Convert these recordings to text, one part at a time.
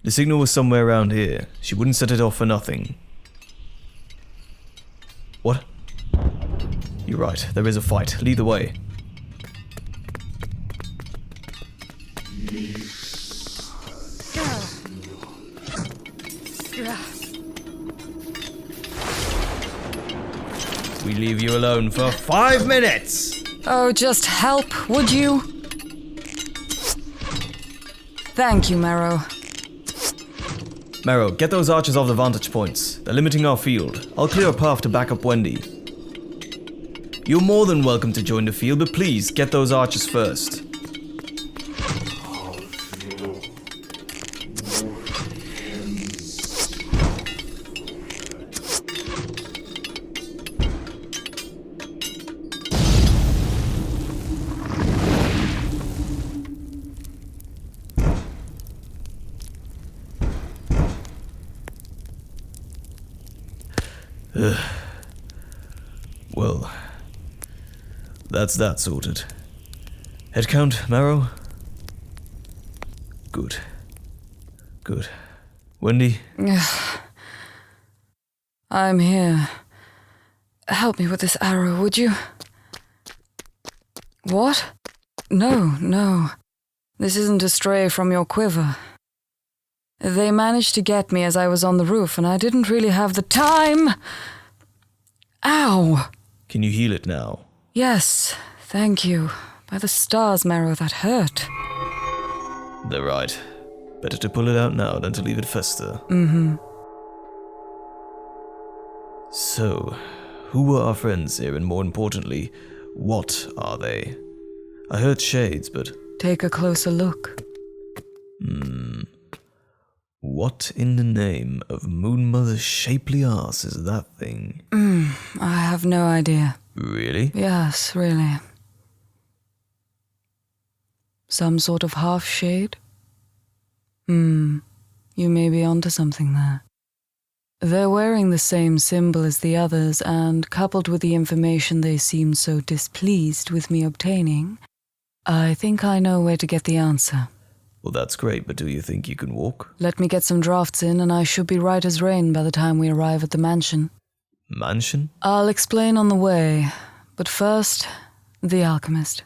The signal was somewhere around here. She wouldn't set it off for nothing. What? You're right, there is a fight. Lead the way. We leave you alone for 5 minutes! Oh, just help, would you? Thank you, Marrow. Marrow, get those archers off the vantage points. They're limiting our field. I'll clear a path to back up Wendy. You're more than welcome to join the field, but please, get those archers first. Well, that's that sorted. Head count, Marrow? Good. Good. Wendy? I'm here. Help me with this arrow, would you? What? No. This isn't a stray from your quiver. They managed to get me as I was on the roof, and I didn't really have the time. Ow! Can you heal it now? Yes, thank you. By the stars, Marrow, that hurt. They're right. Better to pull it out now than to leave it fester. Mm-hmm. So, who were our friends here, and more importantly, what are they? I heard shades, but... Take a closer look. What in the name of Moonmother's shapely ass is that thing? I have no idea. Really? Yes, really. Some sort of half-shade? You may be onto something there. They're wearing the same symbol as the others, and coupled with the information they seem so displeased with me obtaining, I think I know where to get the answer. Well, that's great, but do you think you can walk? Let me get some drafts in, and I should be right as rain by the time we arrive at the mansion. Mansion? I'll explain on the way, but first, the alchemist.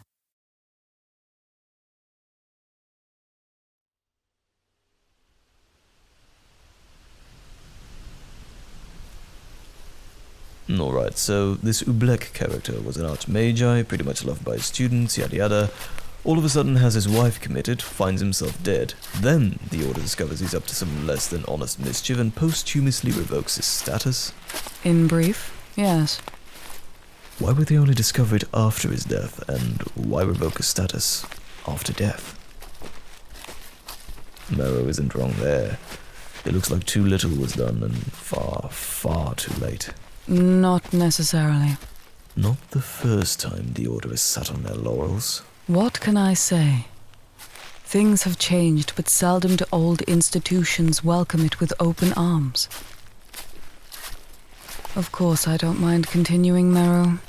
Alright, so this Oublecke character was an archmage, pretty much loved by his students, yada yada. All of a sudden has his wife committed, finds himself dead. Then the Order discovers he's up to some less than honest mischief and posthumously revokes his status. In brief, yes. Why would they only discover it after his death, and why revoke his status after death? Marrow isn't wrong there. It looks like too little was done and far, far too late. Not necessarily. Not the first time the Order has sat on their laurels. What can I say? Things have changed, but seldom do old institutions welcome it with open arms. Of course, I don't mind continuing, Marrow.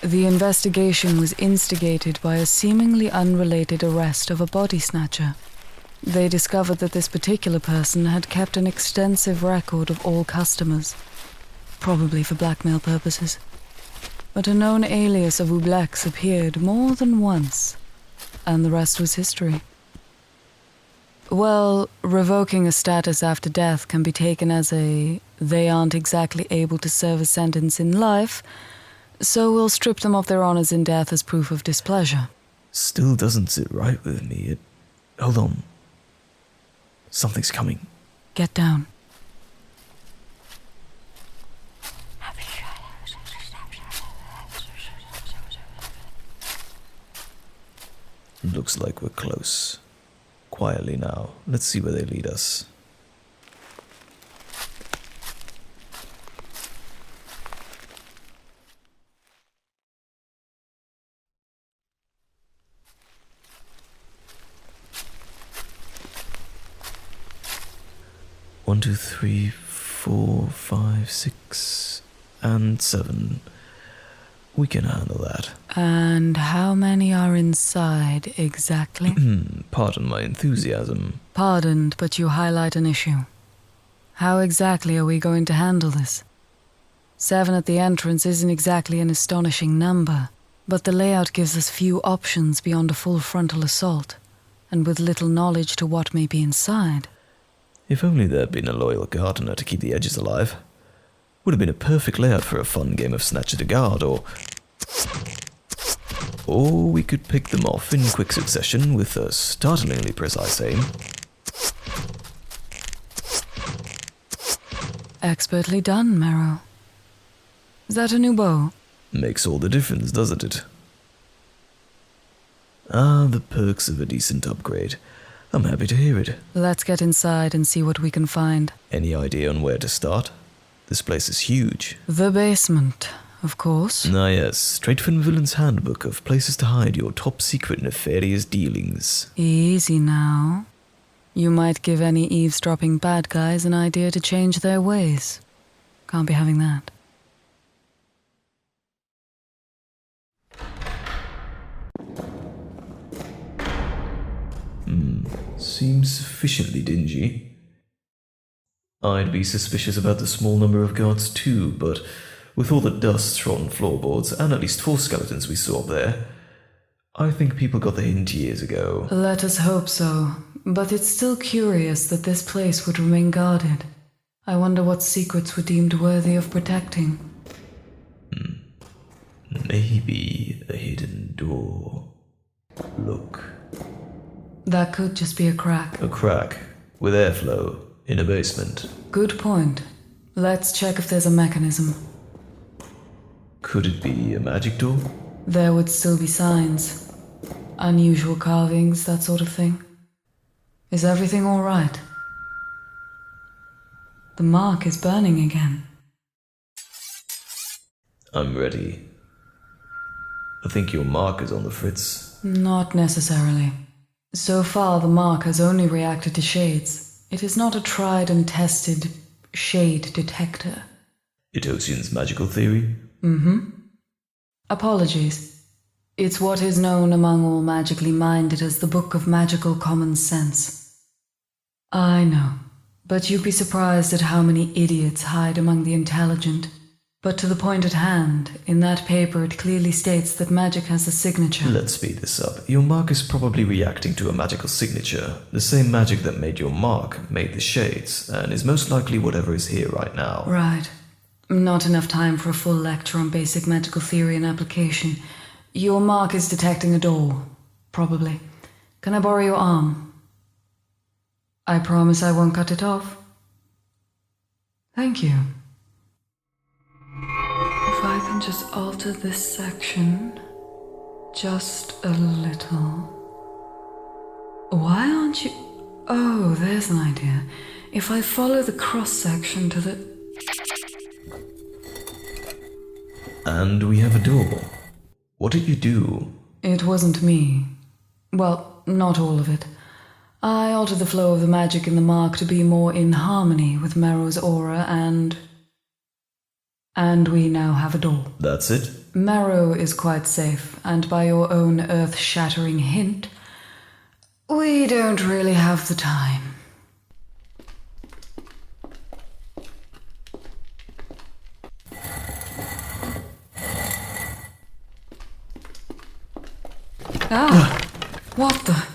The investigation was instigated by a seemingly unrelated arrest of a body snatcher. They discovered that this particular person had kept an extensive record of all customers, probably for blackmail purposes. But a known alias of Oublekke's appeared more than once, and the rest was history. Well, revoking a status after death can be taken as they aren't exactly able to serve a sentence in life, so we'll strip them of their honors in death as proof of displeasure. Still doesn't sit right with me. Hold on. Something's coming. Get down. Looks like we're close. Quietly now. Let's see where they lead us. One, 2, 3, 4, 5, 6, and 7. We can handle that. And how many are inside exactly? Pardon my enthusiasm. Pardoned, but you highlight an issue. How exactly are we going to handle this? 7 at the entrance isn't exactly an astonishing number, but the layout gives us few options beyond a full frontal assault, and with little knowledge to what may be inside. If only there'd been a loyal gardener to keep the edges alive. Would have been a perfect layout for a fun game of Snatcher the Guard, or we could pick them off in quick succession with a startlingly precise aim. Expertly done, Marrow. Is that a new bow? Makes all the difference, doesn't it? Ah, the perks of a decent upgrade. I'm happy to hear it. Let's get inside and see what we can find. Any idea on where to start? This place is huge. The basement, of course. Ah yes, straight from Villain's Handbook of places to hide your top secret nefarious dealings. Easy now. You might give any eavesdropping bad guys an idea to change their ways. Can't be having that. Seems sufficiently dingy. I'd be suspicious about the small number of guards too, but with all the dust from floorboards and at least 4 skeletons we saw up there, I think people got the hint years ago. Let us hope so, but it's still curious that this place would remain guarded. I wonder what secrets were deemed worthy of protecting. Maybe a hidden door. Look. That could just be a crack. A crack with airflow in a basement. Good point. Let's check if there's a mechanism. Could it be a magic door? There would still be signs. Unusual carvings, that sort of thing. Is everything all right? The mark is burning again. I'm ready. I think your mark is on the fritz. Not necessarily. So far, the mark has only reacted to shades. It is not a tried and tested shade detector. Etosian's magical theory? Apologies. It's what is known among all magically minded as the Book of Magical Common Sense. I know, but you'd be surprised at how many idiots hide among the intelligent. But to the point at hand, in that paper it clearly states that magic has a signature. Let's speed this up. Your mark is probably reacting to a magical signature. The same magic that made your mark made the shades, and is most likely whatever is here right now. Right. Not enough time for a full lecture on basic magical theory and application. Your mark is detecting a door. Probably. Can I borrow your arm? I promise I won't cut it off. Thank you. If I can just alter this section just a little. Why aren't you... Oh, there's an idea. If I follow the cross-section to the... And we have a door. What did you do? It wasn't me. Well, not all of it. I altered the flow of the magic in the mark to be more in harmony with Merrow's aura and we now have a door. That's it? Merrow is quite safe, and by your own earth-shattering hint, we don't really have the time. Ah! What the?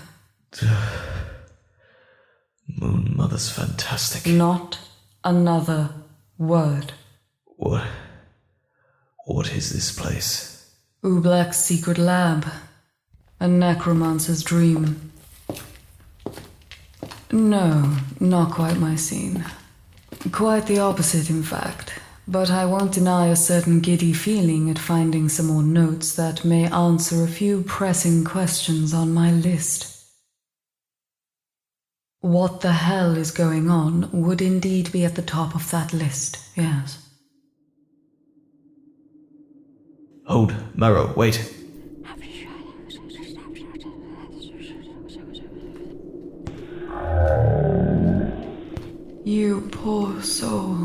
Moon Mother's fantastic. Not another word. What is this place? Oublecke's secret lab. A necromancer's dream. No, not quite my scene. Quite the opposite, in fact. But I won't deny a certain giddy feeling at finding some more notes that may answer a few pressing questions on my list. What the hell is going on would indeed be at the top of that list, yes. Hold, Marrow, wait. You poor soul.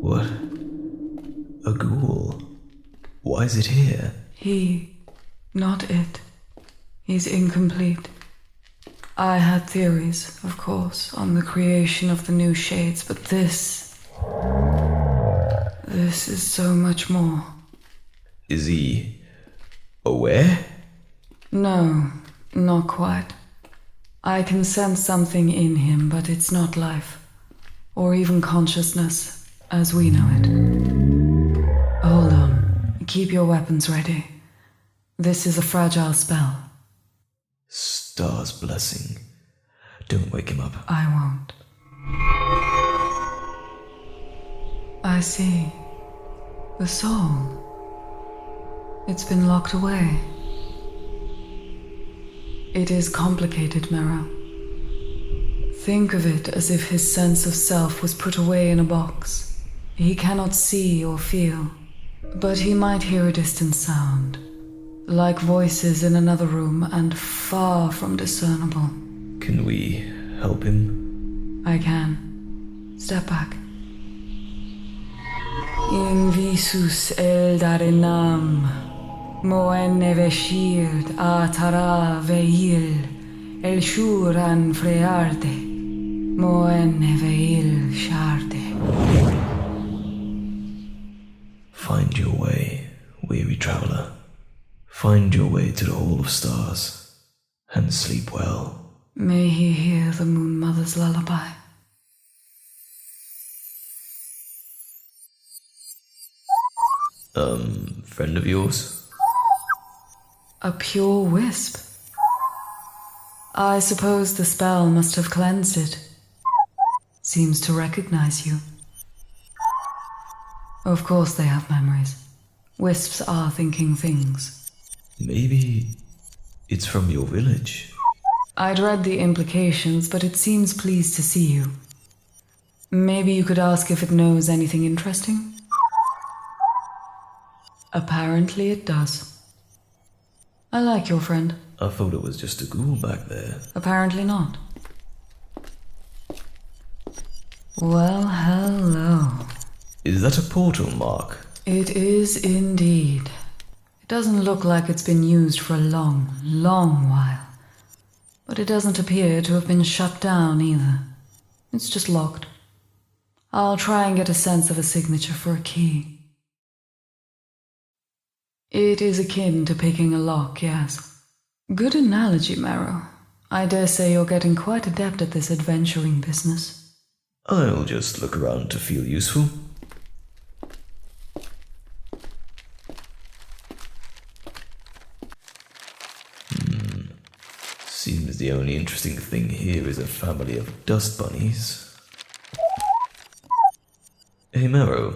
What? A ghoul? Why Why is it here? He, not it. He's incomplete. I had theories, of course, on the creation of the new shades, but this is so much more. Is he aware? No, not quite. I can sense something in him, but it's not life, or even consciousness, as we know it. Hold on. Keep your weapons ready. This is a fragile spell. Star's blessing. Don't wake him up. I won't. I see. The soul. It's been locked away. It is complicated, Mero. Think of it as if his sense of self was put away in a box. He cannot see or feel, but he might hear a distant sound, like voices in another room and far from discernible. Can we help him? I can. Step back. In visus eldarenam, moenne veshirt atara veil, el shuran frearde, moenne veil sharde. Find your way, weary traveler. Find your way to the Hall of Stars, and sleep well. May he hear the Moon Mother's lullaby. Friend of yours? A pure wisp. I suppose the spell must have cleansed it. Seems to recognize you. Of course they have memories. Wisps are thinking things. Maybe it's from your village. I'd read the implications, but it seems pleased to see you. Maybe you could ask if it knows anything interesting? Apparently it does. I like your friend. I thought it was just a ghoul back there. Apparently not. Well, hello. Is that a portal mark? It is indeed. It doesn't look like it's been used for a long, long while. But it doesn't appear to have been shut down either. It's just locked. I'll try and get a sense of a signature for a key. It is akin to picking a lock, yes. Good analogy, Mero. I dare say you're getting quite adept at this adventuring business. I'll just look around to feel useful. Seems the only interesting thing here is a family of dust bunnies. Hey Mero,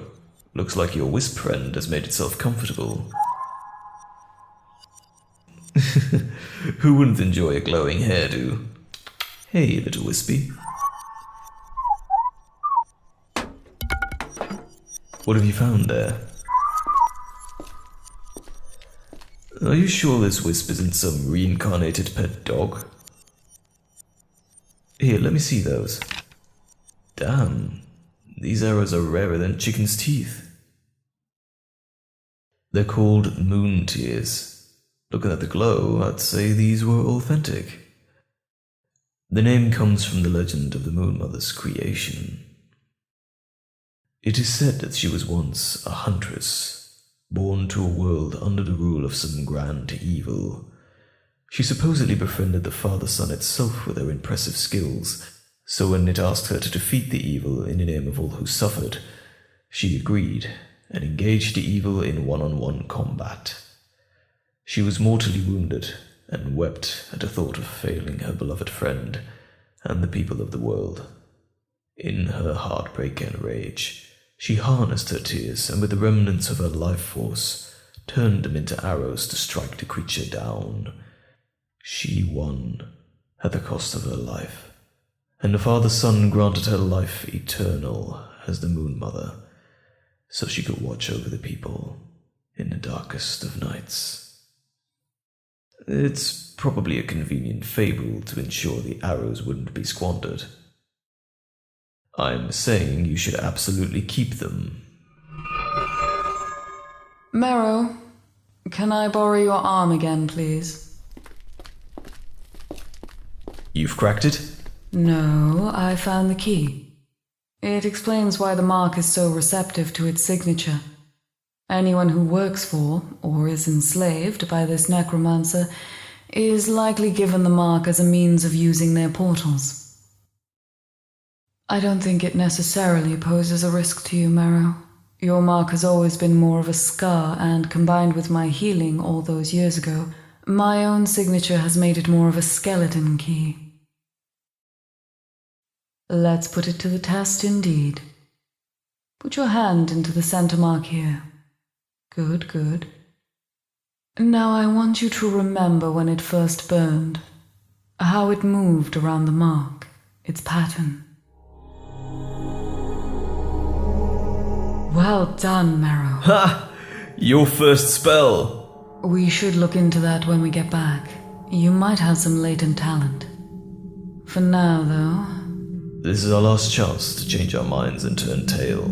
looks like your wisp friend has made itself comfortable. Who wouldn't enjoy a glowing hairdo? Hey, little wispy. What have you found there? Are you sure this wisp isn't some reincarnated pet dog? Here, let me see those. Damn, these arrows are rarer than chicken's teeth. They're called moon tears. Looking at the glow, I'd say these were authentic. The name comes from the legend of the Moon Mother's creation. It is said that she was once a huntress, born to a world under the rule of some grand evil. She supposedly befriended the father-sun itself with her impressive skills, so when it asked her to defeat the evil in the name of all who suffered, she agreed and engaged the evil in one-on-one combat. She was mortally wounded and wept at the thought of failing her beloved friend and the people of the world. In her heartbreak and rage, she harnessed her tears and with the remnants of her life force, turned them into arrows to strike the creature down. She won at the cost of her life, and the Father-Sun granted her life eternal as the Moon Mother, so she could watch over the people in the darkest of nights. It's probably a convenient fable to ensure the arrows wouldn't be squandered. I'm saying you should absolutely keep them. Mero, Can I borrow your arm again, please? You've cracked it? No, I found the key. It explains why the mark is so receptive to its signature. Anyone who works for, or is enslaved by this necromancer, is likely given the mark as a means of using their portals. I don't think it necessarily poses a risk to you, Marrow. Your mark has always been more of a scar, and combined with my healing all those years ago, my own signature has made it more of a skeleton key. Let's put it to the test indeed. Put your hand into the center mark here. Good, good. Now I want you to remember when it first burned, how it moved around the mark, its pattern. Well done, Marrow. Ha! Your first spell! We should look into that when we get back. You might have some latent talent. For now, though... This is our last chance to change our minds and turn tail.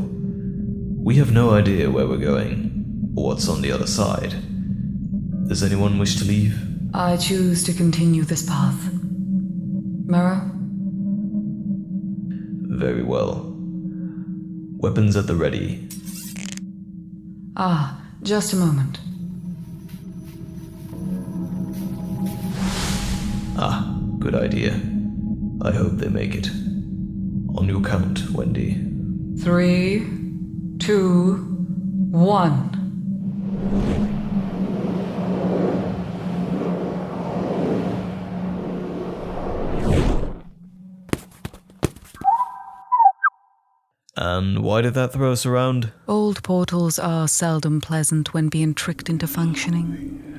We have no idea where we're going, or what's on the other side. Does anyone wish to leave? I choose to continue this path. Marrow? Very well. Weapons at the ready. Ah, just a moment. Ah, good idea. I hope they make it. On your count, Wendy. 3, 2, 1. And why did that throw us around? Old portals are seldom pleasant when being tricked into functioning.